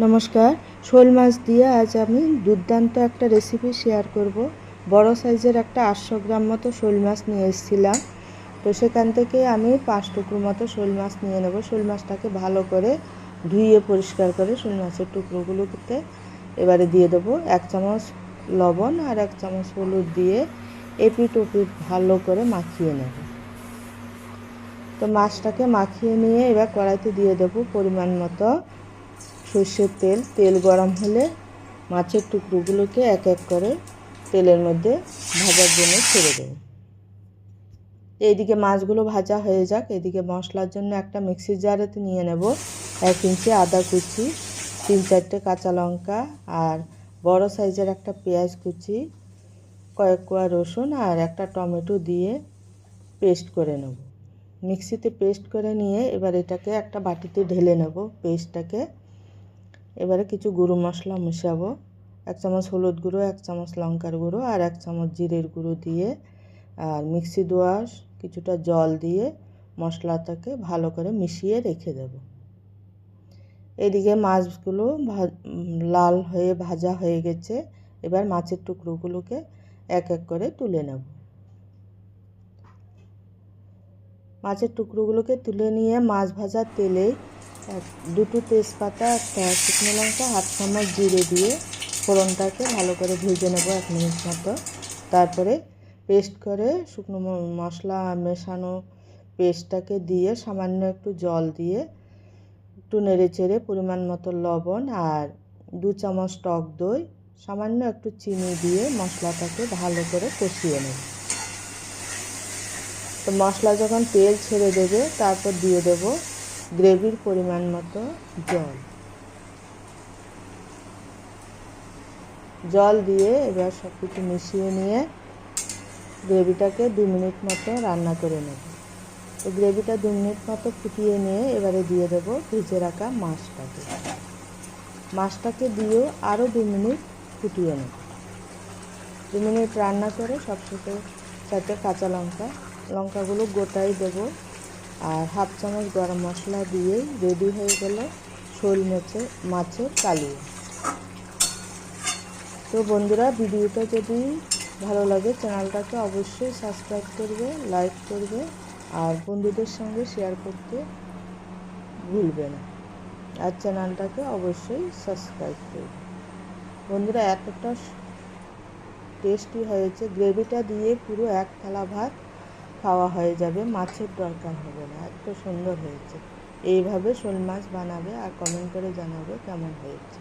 নমস্কার। শোল মাছ দিয়ে আজ আমি দুর্দান্ত একটা রেসিপি শেয়ার করব। বড় সাইজের একটা 800 গ্রাম মতো শোল মাছ নিয়ে এসেছিলাম। তো সেখান থেকে আমি 5 টুকরো মতো শোল মাছ নিয়ে নেব। শোল মাছটাকে ভালো করে ধুয়ে পরিষ্কার করে শোল মাছের টুকরোগুলোতে এবারে দিয়ে দেবো 1 চামচ লবণ আর 1 চামচ হলুদ দিয়ে এপিট ওপিট ভালো করে মাখিয়ে নেব। তো মাছটাকে মাখিয়ে নিয়ে এবার কড়াইতে দিয়ে দেবো পরিমাণ মতো সর্ষের তেল। তেল গরম হলে মাছের টুকরোগুলোকে এক এক করে তেলের মধ্যে ভাজার জন্য ছেড়ে দেব। এইদিকে মাছগুলো ভাজা হয়ে যাক, এদিকে মশলার জন্য একটা মিক্সির জারেতে নিয়ে নেব 1 ইঞ্চি আদা কুচি, 3-4টে কাঁচা লঙ্কা আর বড় সাইজের একটা পেঁয়াজ কুচি, কয়েক কোয়া রসুন আর একটা টমেটো দিয়ে পেস্ট করে নেব। মিক্সিতে পেস্ট করে নিয়ে এবার এটাকে একটা বাটিতে ঢেলে নেব পেস্টটাকে। এবারে কিছু গুঁড়ো মশলা মেশাবো। 1 চামচ হলুদ গুঁড়ো, 1 চামচ লঙ্কার গুঁড়ো আর 1 চামচ জিরের গুঁড়ো দিয়ে আর মিক্সি দোআঁশ কিছুটা জল দিয়ে মশলাটাকে ভালো করে মিশিয়ে রেখে দেব। এদিকে মাছগুলো লাল হয়ে ভাজা হয়ে গেছে। এবার মাছের টুকরোগুলোকে এক এক করে তুলে নেব। মাছের টুকরোগুলোকে তুলে নিয়ে মাছ ভাজার তেলে 2টো তেজপাতা, 1টা শুকনো লঙ্কা, 1/2 চামচ জিরে দিয়ে ফোড়নটাকে ভালো করে ভেজে নেব 1 মিনিট মতো। তারপরে পেস্ট করে শুকনো মশলা মেশানো পেস্টটাকে দিয়ে সামান্য একটু জল দিয়ে একটু নেড়ে চেড়ে পরিমাণ মতো লবণ আর 2 চামচ টক দই, সামান্য একটু চিনি দিয়ে মশলাটাকে ভালো করে কষিয়ে নেব। তো মশলা যখন তেল ছেড়ে দেবে তারপর দিয়ে দেব গ্রেভির পরিমাণ মতো জল দিয়ে এবার সব কিছু মিশিয়ে নিয়ে গ্রেভিটাকে 2 মিনিট মতো রান্না করে নেব। তো গ্রেভিটা 2 মিনিট মতো ফুটিয়ে নিয়ে এবারে দিয়ে দেব ভেজে রাখা মাছটাকে দিয়েও আরও 2 মিনিট ফুটিয়ে নেব। 2 মিনিট রান্না করে সবশেষে 4টে কাঁচা লঙ্কাগুলো গোটাই দেব আর 1/2 চামচ গরম মশলা দিয়েই রেডি হয়ে গেল শোল মাছের কালিয়া। তো বন্ধুরা, ভিডিওটা যদি ভালো লাগে চ্যানেলটাকে অবশ্যই সাবস্ক্রাইব করবে, লাইক করবে আর বন্ধুদের সঙ্গে শেয়ার করতে ভুলবে না। আর চ্যানেলটাকে অবশ্যই সাবস্ক্রাইব করবে। বন্ধুরা, এতটা টেস্টি হয়েছে, গ্রেভিটা দিয়ে পুরো 1 থালা ভাত খাওয়া হয়ে যাবে, মাছের দরকার হবে না, এত সুন্দর হয়েছে। এইভাবে শোল মাছ বানাবে আর কমেন্ট করে জানাবে কেমন হয়েছে।